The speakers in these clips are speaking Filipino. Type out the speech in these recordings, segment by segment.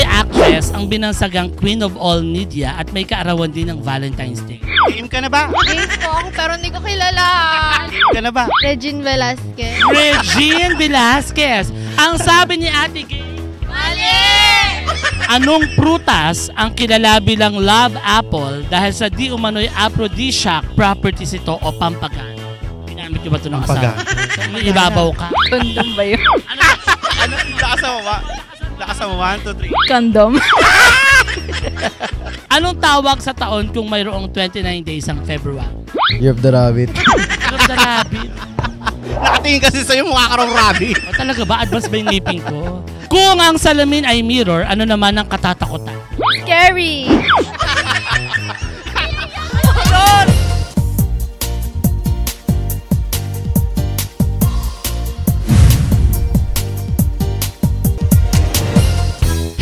Pinoy actress ang binansagang Queen of All Media at may kaarawan din ng Valentine's Day. Game ka na ba? Games po ako pero hindi ko kilala. Game ka na ba? Regine Velasquez. Regine Velasquez. Ang sabi ni Ate Gay, Mali! anong prutas ang kilala bilang love apple dahil sa di umano'y aphrodisiac properties ito o pampagan? Ginamit niyo ba ito ng asawa? May ibabaw ka? Condom ba yun? Ano? Lakas mo ba? Lakas mo, 1, 2, 3. Condom. Anong tawag sa taon kung mayroong 29 days ang February? Year of the Rabbit. Year of the Rabbit. Nakatingin kasi sa'yo mukha ka rong rabbit. O talaga ba? Advance ba yung ngipin ko? Kung ang salamin ay mirror, ano naman ang katatakutan? Scary.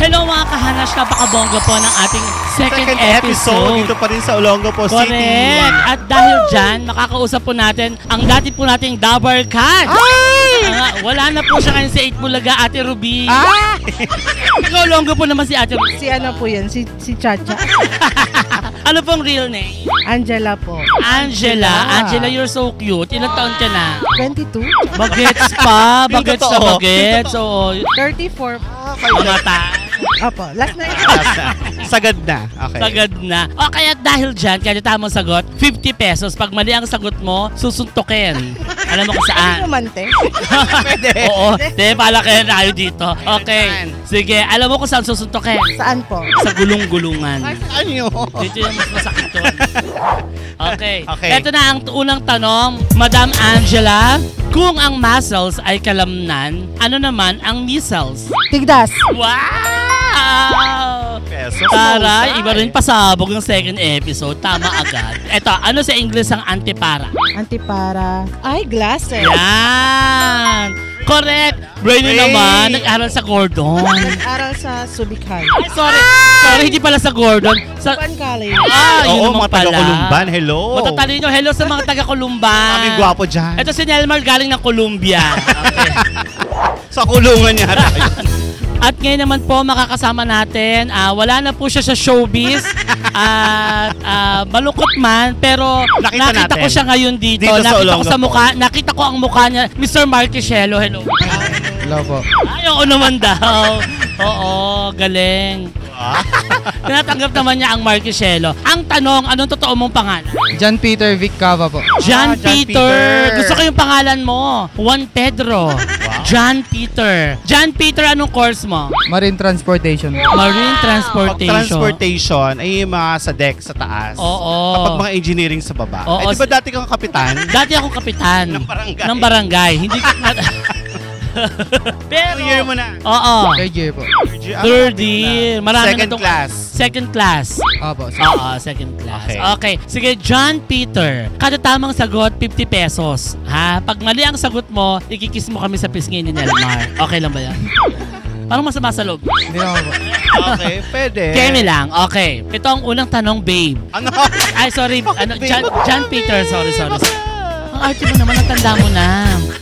Hello mga kahanas, napakabongga po ng ating second episode. Dito pa rin sa Olongapo City. Correct. At dahil dyan, makakausap po natin ang dati po nating Dabar Cat. Wala na po siya ngayon sa 8 Bulaga, Ate Ruby. Olongo po naman si Ate Ruby. Si ano po yan? Si Chacha. Ano pong real name? Angela po. Angela. Angela, you're so cute. Ilang taon ka na? 22. Bagets pa. Bagets na totoo. bagets. Oo. 34. Mga ta. Apo, last night. Sagad na. Okay. Sagad na. O kaya dahil dyan, kaya tamang sagot, 50 pesos. Pag mali ang sagot mo, susuntukin. Alam mo kung saan? Romante. Pwede. Oo. Pala kaya tayo dito. Okay. Sige, alam mo kung saan susuntukin? Saan po? Sa gulong-gulungan. Ano? Dito yung mas masakit doon. Okay. Okay. Ito na ang unang tanong. Madam Angela, kung ang muscles ay kalamnan, ano naman ang measles? Tigdas. Wow! Pesos. Taray, iba rin pasabog yung second episode. Tama agad. Ito, ano sa English ang antipara? Antipara. Ay, glasses. Yan! Correct! Brainy Hey! naman, nag-aral sa Gordon. Nag-aral sa Subic High. Ay, sorry. Sorry, hindi pala sa Gordon. Sa... Pan College. Yun Oo, naman mga taga-Kulumban. Hello. Matatalino. Hello sa mga taga-Kulumban. Kaming gwapo dyan. Ito si Nelmar galing ng Columbia. Okay. Sa kulungan niya. At ngayon naman po makakasama natin, wala na po siya sa showbiz at malungkot man pero Nakita nakita ko natin. siya ngayon dito. Dito sa Nakita ko sa Olongapo. mukha, nakita ko ang mukha niya, Mr. Marquisiello. Hello. Hello po. Ay, oo naman daw. Oo, galing. Tinatanggap naman niya ang Marquisiello. Ang tanong, anong totoo mong pangalan? John Peter Vic Cava po. John John Peter. Peter. Gusto ko yung pangalan mo. Juan Pedro. John Peter. John Peter, anong course mo? Marine Transportation. Marine Transportation. Transportation ay yung mga sa deck sa taas. Oo. Kapag mga engineering sa baba. Oo. Eh, di ba dati kang kapitan? Dati akong kapitan. Ng barangay. Hindi ko... Pero... Year mo na. Oo. Third year po. Third year. Marami Second na tong- class. Second class. Opo. Oo, second class. Okay. Okay. Sige, John Peter. Kada tamang sagot, 50 pesos. Ha? Pag mali ang sagot mo, ikikiss mo kami sa pisngi ni Nelmar. Okay lang ba yan? Parang masama sa loob. Hindi naman po. Okay, pwede. Kemi lang. Okay. Ito ang unang tanong, babe. Ano? Ay, sorry. Ano, babe? John Peter. Sorry. Ang arte mo naman, natanda mo na.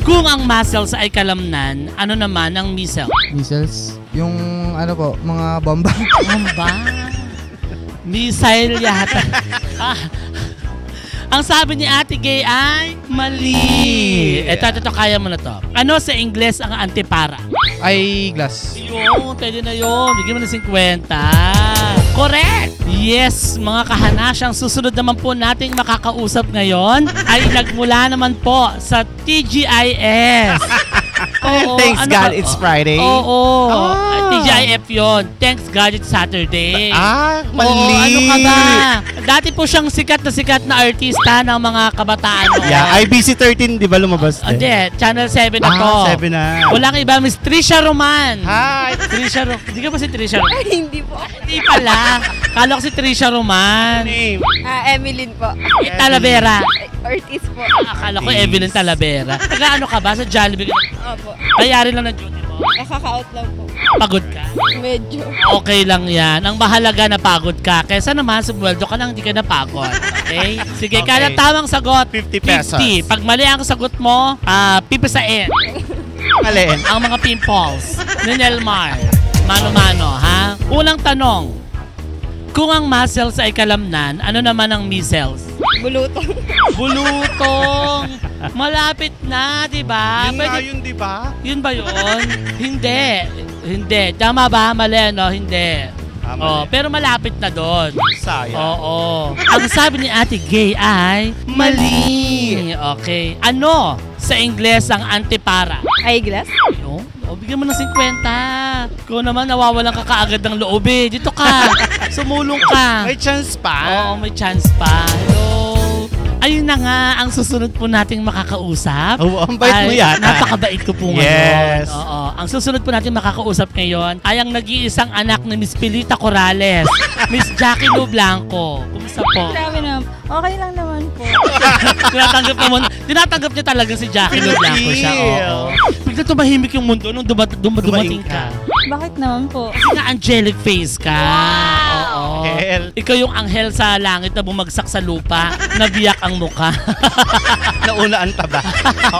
Kung ang muscles ay kalamnan, ano naman ang measles? Missiles. Yung ano po, mga bomba. Ano ba? Missile yata. Ang sabi ni Ate Gay ay mali. Ito, kaya mo na to. Ano sa Ingles ang antipara? Ay, glass. Yun, pwede na yun. Bigyan mo na 50. Correct! Yes, mga kahanas, ang susunod naman po nating makakausap ngayon ay nagmula naman po sa TGIS. Oo, Thanks ano God, ba? it's Friday. Oo. Ah. TGIF yun. Thanks God, it's Saturday. Mali. Oo, ano ka ba? Dati po siyang sikat na artista ng mga kabataan noon. Yeah, IBC 13, di ba lumabas? Hindi, Channel 7 na to. 7 na. Walang iba, Miss Trisha Roman. Hi. Trisha Roman. Hindi ka ba si Trisha Roman? Hindi po. Hindi pala. Kala ko si Trisha Roman. Name. Emeline po. Talavera. Ortiz po. Akala ko Evelyn Talavera. Taga ano ka ba? Sa Jollibee? Opo. Bayarin lang ng duty mo. Kaka-out lang po. Pagod ka? Medyo. Okay lang yan. Ang mahalaga na pagod ka. Kesa naman sumweldo ka nang hindi ka napagod. Okay? Sige, Okay. kada tamang sagot, 50 pesos. 50. Pag mali ang sagot mo, pipisain Alin? ang mga pimples ni Nelmar. Mano-mano, ha? Unang tanong. Kung ang muscles ay kalamnan, ano naman ang measles? Bulutong. Bulutong. Malapit na, di ba? Yun nga yun, di ba? Yun ba yun? Hindi. Hindi. Tama ba? Mali, no? Hindi. Mali. Oh, pero malapit na doon. Sayang. Oo. Ang sabi ni Ate Gay ay mali. Okay. Ano sa Ingles ang antipara? Eyeglass. No? O, bigyan mo ng 50. Kung naman nawawalan ka kaagad ng loob eh. Dito ka. Sumulong ka. May chance pa. Oo, may chance pa. Hello. Ayun na nga, ang susunod po nating makakausap. Oo, ang bait mo ay yata. Napakabait ko po ngayon. Yes. Oo. Ang susunod po natin makakausap ngayon ay ang nag-iisang anak ni Miss Pilita Corrales, Miss Jackie Lou Blanco. Kumusta po? Grabe na. Okay lang naman po. Tinatanggap niya talaga si Jackie Lou Blanco siya. Oo. Bigla tumahimik yung mundo nung dumating ka. Bakit naman po? Kasi nga angelic face ka. Oo. Hell. Ikaw yung anghel sa langit na bumagsak sa lupa, nabiyak ang mukha. Nauna ang taba.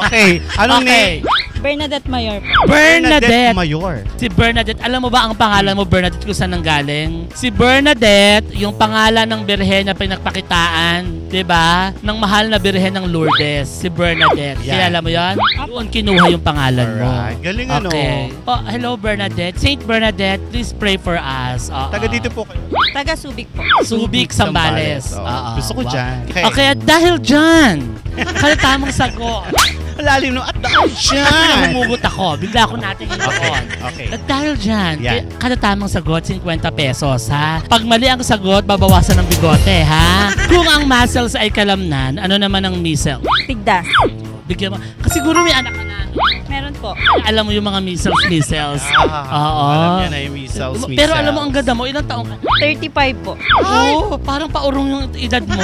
Okay. Anong Okay. name? Bernadette Mayor po. Bernadette. Mayor. Si Bernadette, alam mo ba ang pangalan mo, Bernadette, kung saan nanggaling? Si Bernadette, yung pangalan ng birhen na pinagpakitaan, di ba? Ng mahal na birhen ng Lourdes, si Bernadette. Yan. Kaya alam mo yan? Doon kinuha yung pangalan mo. Alright. Galing ano. Okay. Oh, hello Bernadette. Saint Bernadette, please pray for us. Oo. Taga dito po kayo. Taga Subic po. Subic, Sambales. Oo. Oo. Gusto ko Wow. dyan. Okay, at dahil dyan, kaya tamang sagot. Lalim no. At dahil dyan. Humugot ako. Bigla ako natin yung Okay. Okay. At dahil dyan, Yan. kada tamang sagot, 50 pesos, ha? Pag mali ang sagot, babawasan ng bigote, ha? Kung ang muscles ay kalamnan, ano naman ang measles? Tigdas. Bigyan mo. Kasi siguro may anak ka na, no? Meron po. Alam mo yung mga measles. Oo. Alam niya na yung measles. Pero alam mo, ang ganda mo, ilang taong ka? 35 po. Oo, parang paurong yung edad mo.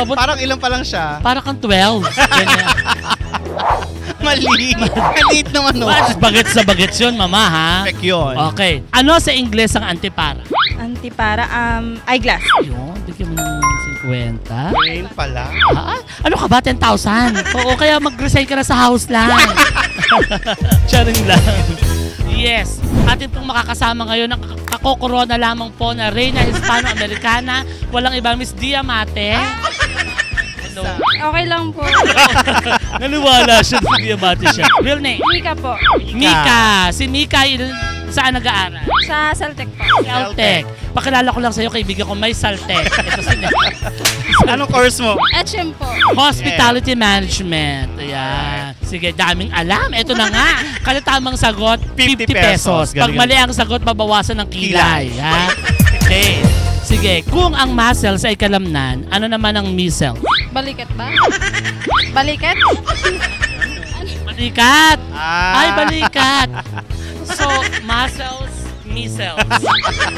Parang ilang pa lang siya. Parang kang 12. Ganyan. Mali. Maliit naman no. Bagets sa bagets yun, mama, ha? Pek yun. Okay. Ano sa Ingles ang antipara? Antipara, eyeglass. Yun, bigyan mo ng 50. Brain pala. Ah, ano ka ba? 10,000? Oo, kaya mag-resign ka na sa house lang. Charing lang. Yes. Atin pong makakasama ngayon ang kakokorona lamang po na Reyna Hispano-Americana. Walang ibang Miss Diamante. Hello. Okay lang po. Naniwala siya si Diamante siya. Real name? Mika po. Mika. Si Mika, saan nag-aaral? Sa Saltec po. Caltech. Pakilala ko lang sa'yo, kaibigan ko, may Saltec. Ito si Anong course mo? HM po. Hospitality Management. Ayan. Sige, daming alam. Ito na nga. Kada tamang sagot, 50 pesos. Pag Galing. mali ang sagot, babawasan ng kilay. Ha? Okay. Sige, kung ang muscles ay kalamnan, ano naman ang measles? Balikat ba? Balikat? Balikat! Ah. Ay, balikat! So, muscles, measles.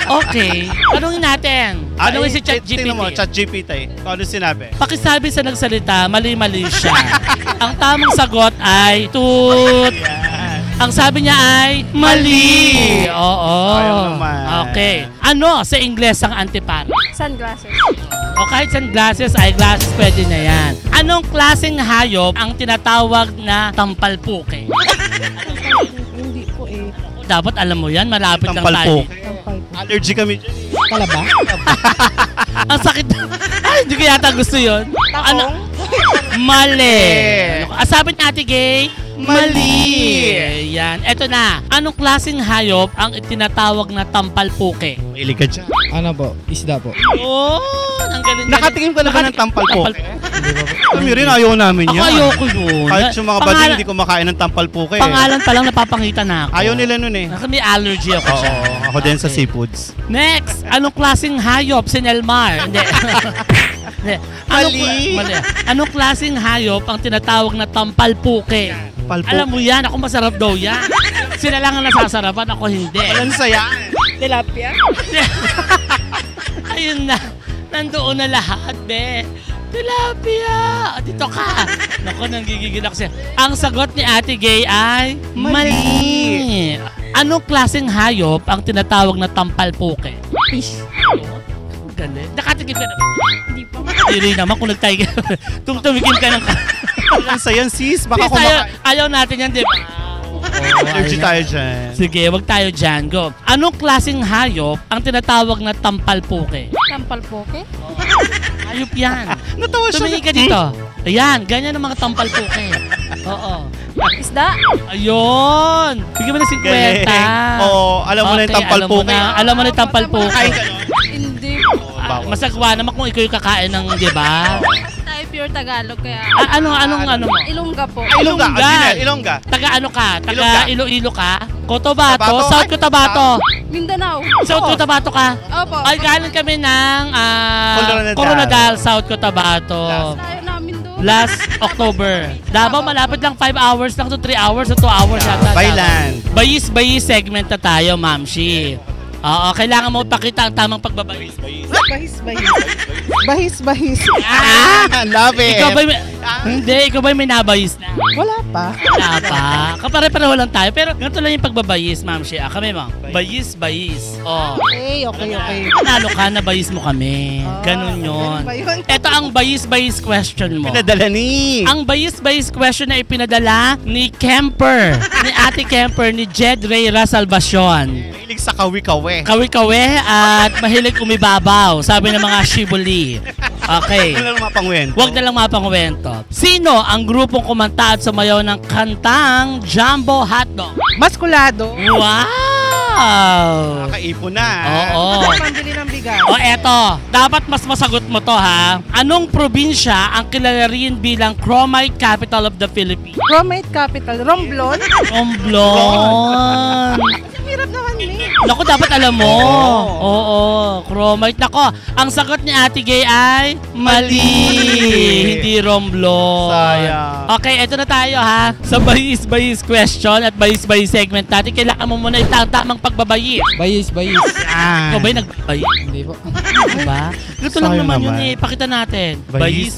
Okay. Tanungin natin. Tanungin si ChatGPT. Tingnan mo, ChatGPT. Ano sinabi? Pakisabi sa nagsalita, mali-mali siya. Ang tamang sagot ay toot. Yan. Ang sabi niya ay mali. Oo. Ayaw naman. Okay. Ano sa Ingles ang antipara? Sunglasses. O kahit sunglasses, eyeglasses, pwede na yan. Anong klaseng hayop ang tinatawag na tampalpuke? Hindi po eh. Dapat alam mo yan, malapit lang tayo. Tampalpuke. Tampal po. Allergy kami dyan. Talaba? Ang sakit. Ay, hindi ko yata gusto yun. Ano? Mali. Sabi ni Ate Gay, mali. Yan. Eto na. Anong klaseng hayop ang tinatawag na tampalpuke? Mahilig ka dyan. Ano po? Isda po. Oh, ang galing. Nakatingin ka na ba ng tampalpuke? Hindi po. Kami rin, ayaw namin Ako yan. ayoko yun. Kahit yung mga bading hindi kumakain ng tampalpuke. Pangalan pa lang napapangitan na ako. Ayaw nila nun eh. May allergy ako Oo, siya. ako din sa Okay. seafoods. Next, anong klaseng hayop si Nelmar? Hindi. Hindi. Mali. Mali. Anong klaseng hayop ang tinatawag na tampalpuke? Palpuke. Alam mo yan, ako masarap daw yan. Sila lang ang nasasarapan, ako hindi. Walang saya. Tilapia. Ayun na. Nandoon na lahat, be. Tilapia! Dito ka! Naku, nanggigigil ako siya. Ang sagot ni Ate Gay ay mali! Anong klaseng hayop ang tinatawag na tampalpuke? Fish. Galing. Nakatigil ka na. Hindi po. Hindi naman kung nagtiger. Tumigil ka ng Walang saya, sis. Baka Sis, ayaw, kumakain. ayaw natin yan, di ba? Allergy ayan. tayo dyan. Sige, wag tayo dyan. Go. Anong klaseng hayop ang tinatawag na tampalpuke? Tampal poke. Hayop yan. Natawa siya. Tumingin ka dito. Ayan, ganyan ang mga tampalpuke. Oo. Isda. Ayun! Bigyan mo na 50. Oo, alam mo na yung tampalpuke. Alam mo na yung tampalpuke. Ay, gano'n. Hindi. Masagwa naman kung ikaw yung kakain ng, di ba? Tayo pure Tagalog kaya. Ano mo? Ilongga po. Ilongga. Ilongga. Original, Ilongga. Taga ano ka? Taga Ilongga. Iloilo ka? Cotabato? Cotabato? South Cotabato? Mindanao. South Cotabato ka? Opo. Ay, galing kami ng Coronadal. Coronadal, South Cotabato. Tayo namin doon. Last October. Davao, malapit lang 5 hours lang to 3 hours o 2 hours yata. Baylan. Bayis segment na tayo, Ma'am Shi. Oo, kailangan mo pakita ang tamang pagbabayis. Bahis. Love it. Ikaw ba ikaw ba may nabayis na? Wala pa. Wala pa. Kapare-pareho lang tayo. Pero ganito lang yung pagbabayis, Ma'am Shi. Kami, Ma'am. Bayis. Oh. Okay. Nanalo ka, nabayis mo kami. Ganun yun. Ganun ba yun? Ito ang bayis question mo. Pinadala ni. Ang bayis question na ipinadala ni Kemper, ni Ate Kemper, ni Jed Reyra Salvacion. Mahilig sa kawi-kawi. Kawi-kawi at mahilig umibabaw, sabi ng mga shibuli. Okay. Wala lang mapangwento. Huwag na lang mapangwento. Sino ang grupong kumanta at sumayaw ng kantang Jumbo Hotdog? Maskulado. Wow! Nakaipon na. Oo. Pambili ng bigas. O eto, dapat mas masagot mo to ha. Anong probinsya ang kilala rin bilang Chromite Capital of the Philippines? Chromite Capital. Romblon. Romblon. Ang hirap naman Naku, dapat alam mo. Oo, Chromite. Nako, ang sagot ni Ate Gay ay mali. Hindi Romblon. Sayang. Okay, eto na tayo ha. Sa bayis question at bayis segment natin, kailangan mo muna tamang pagbabayis. Bayis. Ikaw ba yung nagbayis? Hindi po. Diba? Ito lang Sayang naman yun naman. eh. Pakita natin. Bayis.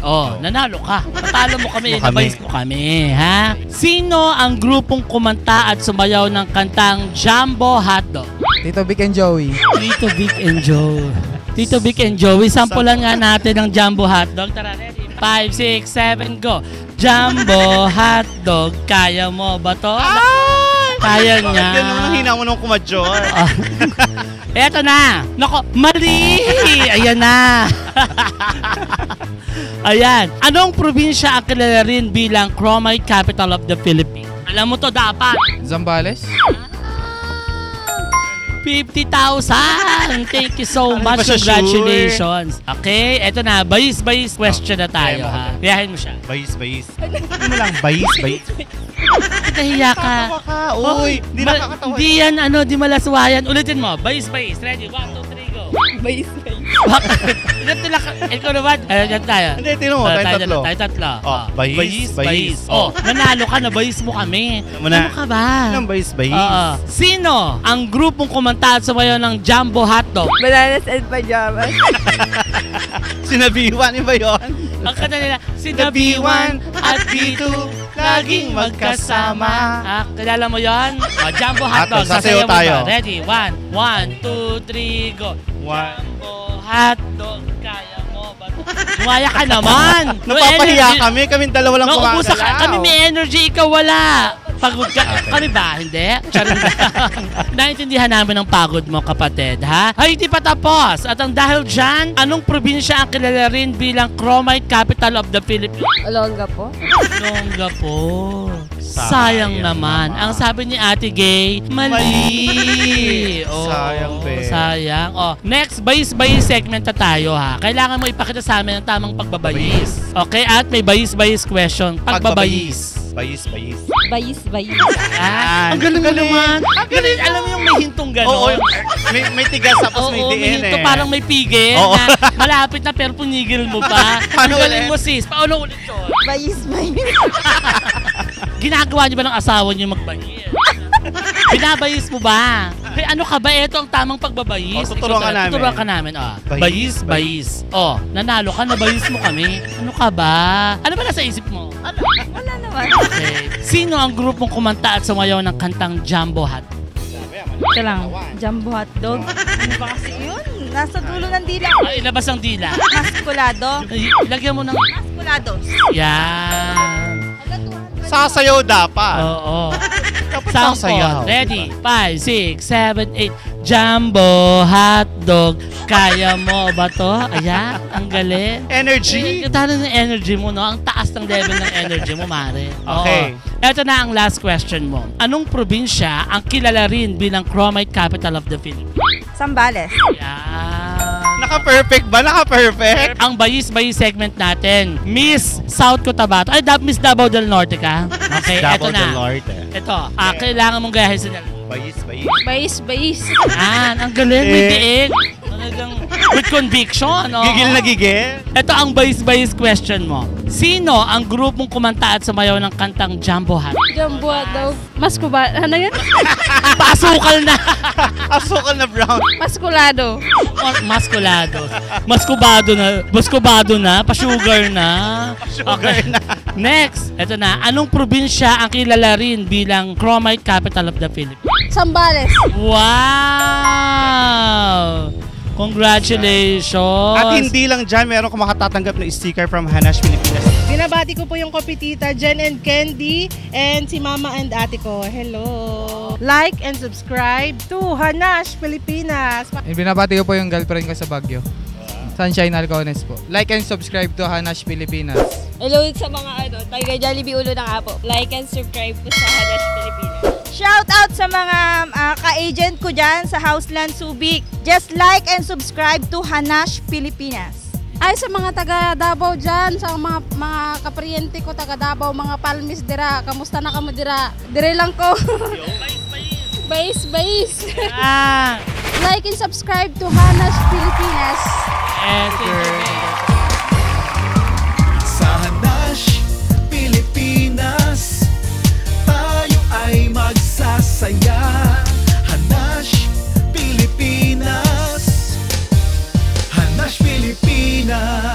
Oh, nanalo ka. Natalo mo kami. Mo kami. Nabayis mo kami. Ha? Sino ang grupong kumanta at sumayaw ng kantang Jumbo Hotdog? Tito Vic and Joey. Tito Vic and Joe. Tito Vic and Joey, sampulan nga natin ng Jumbo Hotdog. Tara, ready? 5, 6, 7, go. Jumbo Hotdog, kaya mo ba to? Kaya niya. Ganun ang hina mo nung kumadyon. Eto na. Nako, mali. Ayan na. Ayan. Anong probinsya ang kilala rin bilang Chromite Capital of the Philippines? Alam mo to dapat. Zambales. 50,000! Thank you so Ano much. ba siya, Congratulations. Okay, eto na. Bayis question na tayo ha. Biyahin mo siya. Bayis. Ano mo lang? Bayis. Nahiya ka. Tawa ka. Uy, hindi nakakatawa. Hindi yan, di malaswayan. Ulitin mo. Bayis. Ready? 1, 2, 3, go. Bayis. Bakit? Ganito lang. Ikaw naman. Ayan tayo. Hindi, tino mo. Tayo tatlo. Tayo tatlo. Oh, bayis. Oh, nanalo ka. Nabayis mo kami. Alam mo na. Ano ka ba? Anong bayis? Oo. Sino ang grupong kumanta at sumayaw ng Jumbo Hotdog? Bananas and pajamas. Sinabiwan, iba yun? Ang kanta nila, sina B1 at B2 laging magkasama. Kilala mo yon? Jumbo Hotdog. Sasayaw Sasayaw mo tayo. ba? Ready? 1, 2, 3, go. Jumbo Hotdog, kaya mo ba? Sumaya ka naman. Napapahiya kami. Kaming dalawa lang Nauubusan ka. kumagalaw. Kami may energy, ikaw wala. Pagod ka. Kami ba? Hindi? Charing lang. Naintindihan namin ang pagod mo, kapatid, ha? Ay, hindi pa tapos. At ang dahil dyan, anong probinsya ang kilala rin bilang Chromite Capital of the Philippines? Olonga po. Olonga po. Sayang naman. Ang sabi ni Ate Gay, mali. Oh, Sayang, be. Sayang. Oh, next, bayis segment na tayo, ha? Kailangan mo ipakita sa amin ang tamang pagbabayis. Okay? At may bayis question. Pagbabayis. Bayis. Bayis. Ah, ang galing mo naman. Galing, alam mo yung may hintong Oo, gano'n. may tigas tapos may Oo, diin hinto, eh. parang may pigil Oo. na malapit na pero punigil mo pa. Paano Ang galing ulit? mo, sis. Paano ulit yun? Bayis. Ginagawa niyo ba ng asawa niyo magbayis? Binabayis mo ba? Hey, ano ka ba? Ito ang tamang pagbabayis. Oh, tuturuan ka namin. Tuturuan ka namin. Oh. Bayis. Bayis. Oh, nanalo ka, nabayis mo kami. Ano ka ba? Ano ba nasa isip mo? Wala naman. Okay. Sino ang grupong kumanta at sumayaw ng kantang Jumbo Hotdog? Ito lang. Jumbo hotdog. Ano ba kasi yun? Nasa dulo ng dila. Ay, ilabas ang dila. Maskulado. Ay, lagyan mo ng... Maskulado. Yan. Sasayaw dapat. Oo. Dapat Sound sasayaw, call. Ready? 5, 6, 7, 8. Jumbo hotdog. Kaya mo ba to? Ayan, ang galing. Energy. Talo ng energy mo, no? Ang taas ng level ng energy mo, Mare. Okay. Ito na ang last question mo. Anong probinsya ang kilala rin bilang Chromite Capital of the Philippines? Sambales. Yan. Naka-perfect ba? Naka-perfect? Ang bayis-bayis segment natin, Miss South Cotabato. Ay, Miss Davao del Norte ka? Okay, Davao eto na. del Norte. Ito, kailangan mong gayahin sa dalawa. Bayis. Bayis. Yan, ang galing, may diin. Talagang with conviction. Oh. Gigil na gigil. Ito ang bayis-bayis question mo. Sino ang grupong kumanta at sumayaw ng kantang Jumbo Hot? Jumbo hotdog. Maskuba. Ano yan? Pasukal na! Asukal na brown. Maskulado. Maskulado. Maskubado na. Pa-sugar na. Sugar na. Next, ito na. Anong probinsya ang kilala rin bilang Chromite Capital of the Philippines? Sambales. Wow! Congratulations! At hindi lang dyan, meron kang makatatanggap na sticker from Hanash Pilipinas. Binabati ko po yung kopitita Jen and Candy and si Mama and Ate ko. Hello! Like and subscribe to Hanash Pilipinas. Binabati ko po yung girlfriend ko sa Baguio. Sunshine Alcones po. Like and subscribe to Hanash Pilipinas. Hello sa mga taga Jollibee Ulo ng Apo. Like and subscribe po sa Hanash Pilipinas. Shout out sa mga ka-agent ko dyan sa Houseland Subic. Just like and subscribe to Hanash Pilipinas. Ay sa mga taga Davao dyan, sa mga kaparyente ko taga Davao, mga palmis dira, kamusta na kamo dira? Dire lang ko. Bais. Like and subscribe to Hanash Pilipinas. Sa Hanash Pilipinas, tayo ay magsasaya. Hanash Pilipinas, Hanash Pilipinas.